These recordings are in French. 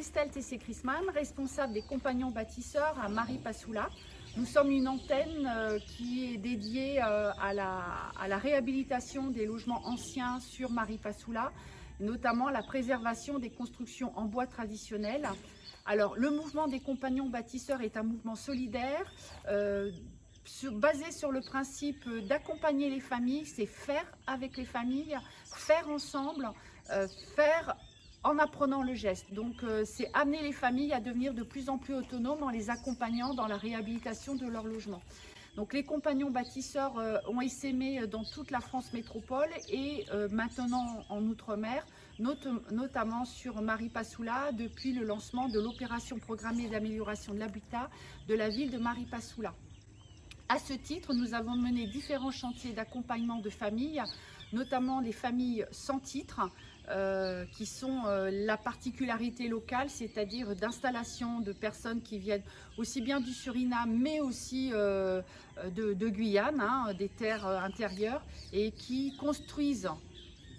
Christelle Tessé-Chrisman, responsable des compagnons bâtisseurs à Maripasoula. Nous sommes une antenne qui est dédiée à la réhabilitation des logements anciens sur Maripasoula, notamment la préservation des constructions en bois traditionnelles. Alors, le mouvement des compagnons bâtisseurs est un mouvement solidaire basé sur le principe d'accompagner les familles, c'est faire avec les familles, faire ensemble, faire en apprenant le geste. Donc c'est amener les familles à devenir de plus en plus autonomes en les accompagnant dans la réhabilitation de leur logement. Donc les compagnons bâtisseurs ont essaimé dans toute la France métropole et maintenant en Outre-mer, notamment sur Maripasoula depuis le lancement de l'opération programmée d'amélioration de l'habitat de la ville de Maripasoula. À ce titre, nous avons mené différents chantiers d'accompagnement de familles, notamment les familles sans titre, qui sont la particularité locale, c'est-à-dire d'installation de personnes qui viennent aussi bien du Suriname, mais aussi de Guyane, hein, des terres intérieures, et qui construisent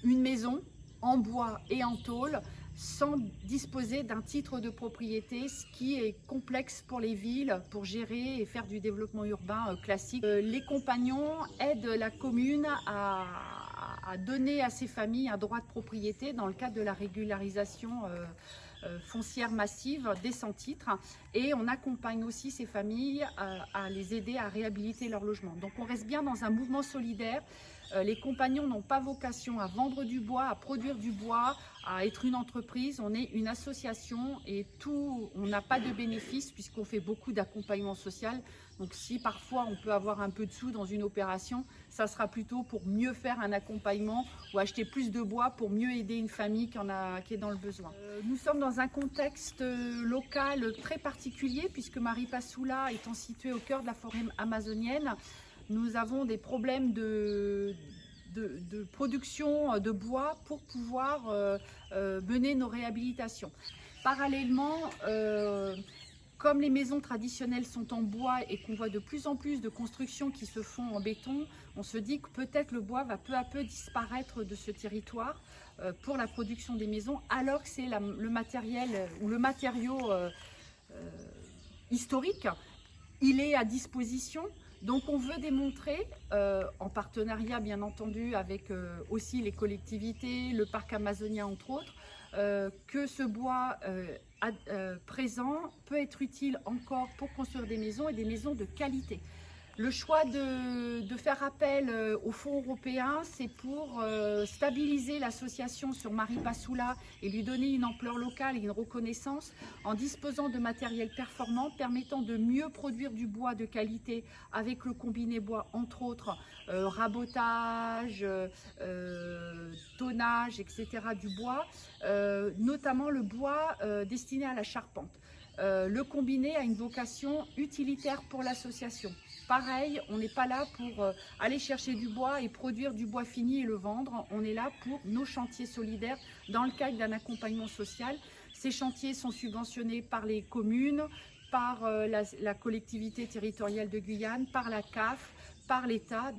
une maison en bois et en tôle, sans disposer d'un titre de propriété, ce qui est complexe pour les villes pour gérer et faire du développement urbain classique. Les compagnons aident la commune à donner à ces familles un droit de propriété dans le cadre de la régularisation foncière massive des sans-titres, et on accompagne aussi ces familles à les aider à réhabiliter leur logement. Donc on reste bien dans un mouvement solidaire. Les compagnons n'ont pas vocation à vendre du bois, à produire du bois, à être une entreprise. On est une association et on n'a pas de bénéfices puisqu'on fait beaucoup d'accompagnement social. Donc si parfois on peut avoir un peu de sous dans une opération, ça sera plutôt pour mieux faire un accompagnement ou acheter plus de bois pour mieux aider une famille qui est dans le besoin. Nous sommes dans un contexte local très particulier puisque Maripasoula étant située au cœur de la forêt amazonienne, nous avons des problèmes de production de bois pour pouvoir mener nos réhabilitations. Parallèlement, comme les maisons traditionnelles sont en bois et qu'on voit de plus en plus de constructions qui se font en béton, on se dit que peut-être le bois va peu à peu disparaître de ce territoire pour la production des maisons, alors que c'est le matériel ou le matériau historique, il est à disposition. Donc on veut démontrer, en partenariat bien entendu avec aussi les collectivités, le parc amazonien entre autres, que ce bois présent peut être utile encore pour construire des maisons et des maisons de qualité. Le choix de faire appel aux fonds européens, c'est pour stabiliser l'association sur Maripasoula et lui donner une ampleur locale et une reconnaissance en disposant de matériel performant permettant de mieux produire du bois de qualité avec le combiné bois, entre autres, rabotage, tonnage, etc. du bois, notamment le bois destiné à la charpente. Le combiné a une vocation utilitaire pour l'association. Pareil, on n'est pas là pour aller chercher du bois et produire du bois fini et le vendre. On est là pour nos chantiers solidaires dans le cadre d'un accompagnement social. Ces chantiers sont subventionnés par les communes, par la collectivité territoriale de Guyane, par la CAF, par l'État,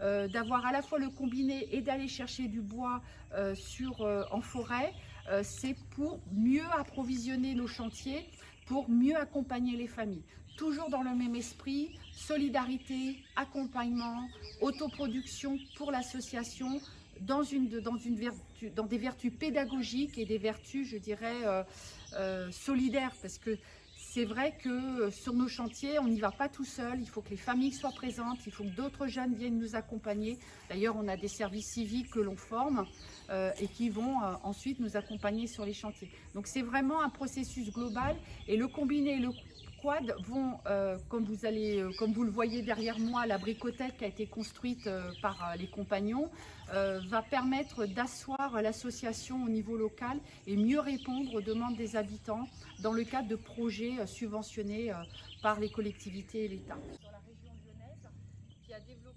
d'avoir à la fois le combiné et d'aller chercher du bois en forêt. C'est pour mieux approvisionner nos chantiers, pour mieux accompagner les familles. Toujours dans le même esprit, solidarité, accompagnement, autoproduction pour l'association, dans des vertus pédagogiques et des vertus, je dirais, solidaires. Parce que c'est vrai que sur nos chantiers, on n'y va pas tout seul, il faut que les familles soient présentes, il faut que d'autres jeunes viennent nous accompagner. D'ailleurs, on a des services civiques que l'on forme et qui vont ensuite nous accompagner sur les chantiers. Donc c'est vraiment un processus global, et le combiné et le quad vont, comme vous le voyez derrière moi, la bricotette qui a été construite par les compagnons, va permettre d'asseoir l'association au niveau local et mieux répondre aux demandes des habitants dans le cadre de projets subventionnés par les collectivités et l'État. Sur la région lyonnaise, qui a développé